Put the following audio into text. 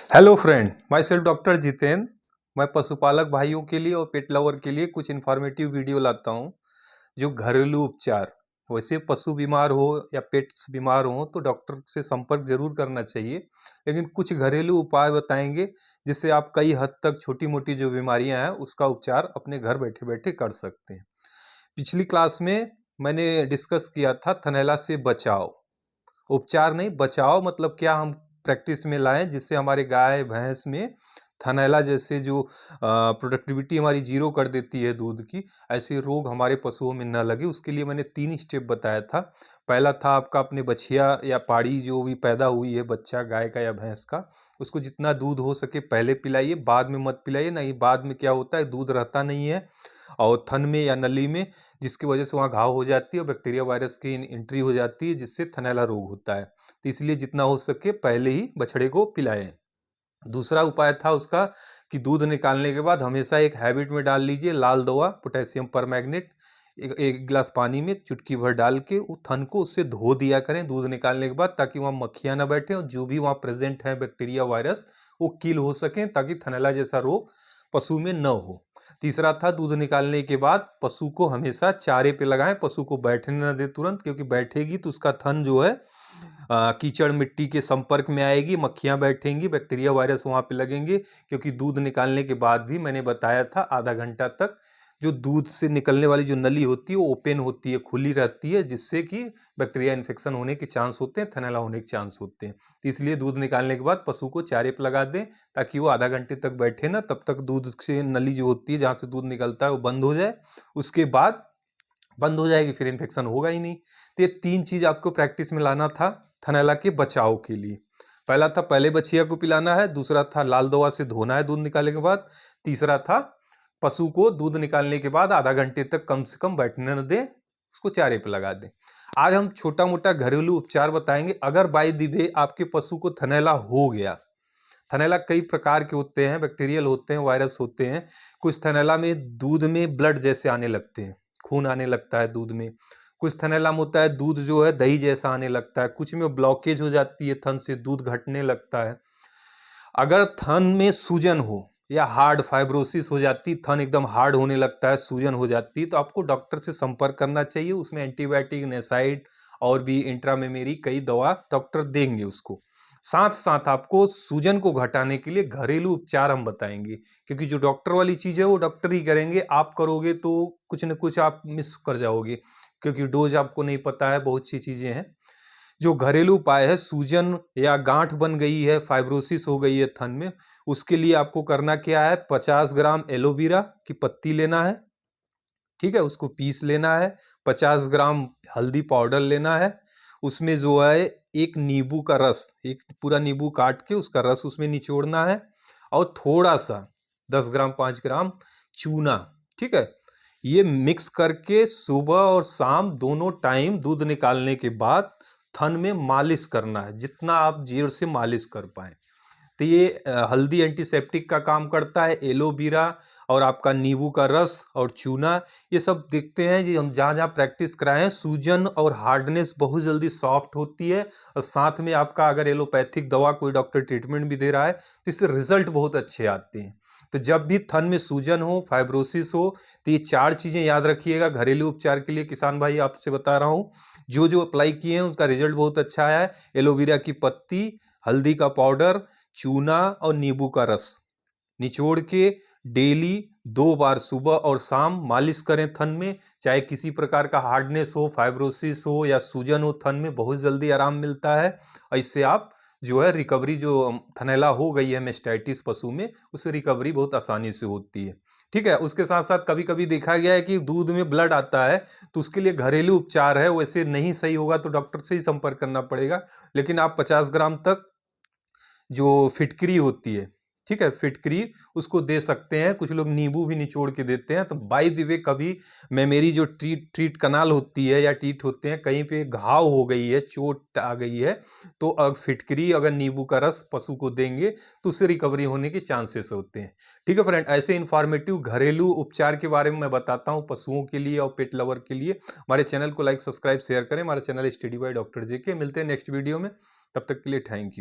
Hello friend, my self doctor Jitendra. मैं पशुपालक भाइयों के लिए और पेट लवर के लिए कुछ इन्फॉर्मेटिव वीडियो लाता हूं जो घरेलू उपचार। वैसे पशु बीमार हो या पेट्स बीमार हो तो डॉक्टर से संपर्क जरूर करना चाहिए, लेकिन कुछ घरेलू उपाय बताएंगे जिससे आप कई हद तक छोटी मोटी जो बीमारियां हैं उसका उपचार अपने घर बैठे बैठे कर सकते हैं। पिछली क्लास में मैंने डिस्कस किया था थनैला से बचाव। उपचार नहीं, बचाव मतलब क्या हम प्रैक्टिस में लाएं जिससे हमारे गाय भैंस में थनैला जैसे जो प्रोडक्टिविटी हमारी जीरो कर देती है दूध की, ऐसे रोग हमारे पशुओं में न लगे। उसके लिए मैंने 3 स्टेप बताया था। पहला था आपका अपने बछिया या पाड़ी जो भी पैदा हुई है बच्चा गाय का या भैंस का, उसको जितना दूध हो सके पहले पिलाइए, बाद में मत पिलाइए। नहीं, बाद में क्या होता है, दूध रहता नहीं है और थन में या नली में, जिसकी वजह से वहाँ घाव हो जाती है और बैक्टीरिया वायरस की एंट्री हो जाती है जिससे थनैला रोग होता है। तो इसलिए जितना हो सके पहले ही बछड़े को पिलाएं। दूसरा उपाय था उसका कि दूध निकालने के बाद हमेशा एक हैबिट में डाल लीजिए लाल दवा पोटेशियम परमैंगनेट, एक गिलास पानी में चुटकी भर डाल के वो थन को उससे धो दिया करें दूध निकालने के बाद, ताकि वहाँ मक्खियाँ ना बैठे और जो भी वहाँ प्रेजेंट है बैक्टीरिया वायरस वो किल हो सकें, ताकि थनैला जैसा रोग पशु में न हो। तीसरा था दूध निकालने के बाद पशु को हमेशा चारे पे लगाएं, पशु को बैठने न दे तुरंत, क्योंकि बैठेगी तो उसका थन जो है कीचड़ मिट्टी के संपर्क में आएगी, मक्खियां बैठेंगी, बैक्टीरिया वायरस वहां पे लगेंगे। क्योंकि दूध निकालने के बाद भी मैंने बताया था आधा घंटा तक जो दूध से निकलने वाली जो नली होती है वो ओपन होती है, खुली रहती है, जिससे कि बैक्टीरिया इन्फेक्शन होने के चांस होते हैं, थनैला होने के चांस होते हैं। तो इसलिए दूध निकालने के बाद पशु को चारे पर लगा दें ताकि वो आधा घंटे तक बैठे ना, तब तक दूध से नली जो होती है जहाँ से दूध निकलता है वो बंद हो जाए। उसके बाद बंद हो जाएगी, फिर इन्फेक्शन होगा ही नहीं। तो ये 3 चीज आपको प्रैक्टिस में लाना था थनैला के बचाव के लिए। पहला था पहले बछिया को पिलाना है, दूसरा था लाल दवा से धोना है दूध निकालने के बाद, तीसरा था पशु को दूध निकालने के बाद आधा घंटे तक कम से कम बैठने न दें, उसको चारे पे लगा दें। आज हम छोटा मोटा घरेलू उपचार बताएंगे। अगर बाय द वे आपके पशु को थनैला हो गया, थनैला कई प्रकार के होते हैं, बैक्टीरियल होते हैं, वायरस होते हैं। कुछ थनैला में दूध में ब्लड जैसे आने लगते हैं, खून आने लगता है दूध में। कुछ थनैला में होता है दूध जो है दही जैसा आने लगता है। कुछ में ब्लॉकेज हो जाती है, थन से दूध घटने लगता है। अगर थन में सूजन हो या हार्ड फाइब्रोसिस हो जाती, थन एकदम हार्ड होने लगता है, सूजन हो जाती, तो आपको डॉक्टर से संपर्क करना चाहिए। उसमें एंटीबायोटिक, नेसाइड और भी इंट्रामेमेरी कई दवा डॉक्टर देंगे उसको। साथ साथ आपको सूजन को घटाने के लिए घरेलू उपचार हम बताएंगे, क्योंकि जो डॉक्टर वाली चीज है वो डॉक्टर ही करेंगे, आप करोगे तो कुछ न कुछ आप मिस कर जाओगे, क्योंकि डोज आपको नहीं पता है, बहुत सी चीजें हैं। जो घरेलू उपाय है, सूजन या गांठ बन गई है, फाइब्रोसिस हो गई है थन में, उसके लिए आपको करना क्या है, 50 ग्राम एलोवेरा की पत्ती लेना है, ठीक है, उसको पीस लेना है। 50 ग्राम हल्दी पाउडर लेना है। उसमें जो है एक नींबू का रस, एक पूरा नींबू काट के उसका रस उसमें निचोड़ना है, और थोड़ा सा 10 ग्राम 5 ग्राम चूना, ठीक है। ये मिक्स करके सुबह और शाम दोनों टाइम दूध निकालने के बाद थन में मालिश करना है, जितना आप जोर से मालिश कर पाए। तो ये हल्दी एंटीसेप्टिक का काम करता है, एलोवेरा और आपका नींबू का रस और चूना, ये सब देखते हैं जी हम जहाँ जहाँ प्रैक्टिस कराए हैं, सूजन और हार्डनेस बहुत जल्दी सॉफ्ट होती है। और साथ में आपका अगर एलोपैथिक दवा कोई डॉक्टर ट्रीटमेंट भी दे रहा है तो इससे रिजल्ट बहुत अच्छे आते हैं। तो जब भी थन में सूजन हो, फाइब्रोसिस हो, तो ये 4 चीजें याद रखिएगा घरेलू उपचार के लिए। किसान भाई आपसे बता रहा हूँ, जो जो अप्लाई किए हैं उनका रिजल्ट बहुत अच्छा आया है। एलोवेरा की पत्ती, हल्दी का पाउडर, चूना और नींबू का रस निचोड़ के डेली 2 बार सुबह और शाम मालिश करें थन में। चाहे किसी प्रकार का हार्डनेस हो, फाइब्रोसिस हो या सूजन हो, थन में बहुत जल्दी आराम मिलता है। इससे आप जो है रिकवरी, जो थनैला हो गई है मेस्टाइटिस पशु में, उससे रिकवरी बहुत आसानी से होती है, ठीक है। उसके साथ साथ कभी कभी देखा गया है कि दूध में ब्लड आता है, तो उसके लिए घरेलू उपचार है, वैसे नहीं सही होगा तो डॉक्टर से ही संपर्क करना पड़ेगा। लेकिन आप 50 ग्राम तक जो फिटकरी होती है, ठीक है, फिटकरी उसको दे सकते हैं। कुछ लोग नींबू भी निचोड़ के देते हैं। तो बाय द वे कभी मैं मेरी जो ट्रीट कनाल होती है या टीट होते हैं, कहीं पे घाव हो गई है, चोट आ गई है, तो अब फिटकरी अगर नींबू का रस पशु को देंगे तो उससे रिकवरी होने के चांसेस होते हैं, ठीक है फ्रेंड। ऐसे इन्फॉर्मेटिव घरेलू उपचार के बारे में मैं बताता हूँ पशुओं के लिए और पेट लवर के लिए। हमारे चैनल को लाइक, सब्सक्राइब, शेयर करें। हमारा चैनल स्टडी बाय डॉक्टर जेके। मिलते हैं नेक्स्ट वीडियो में, तब तक के लिए थैंक यू।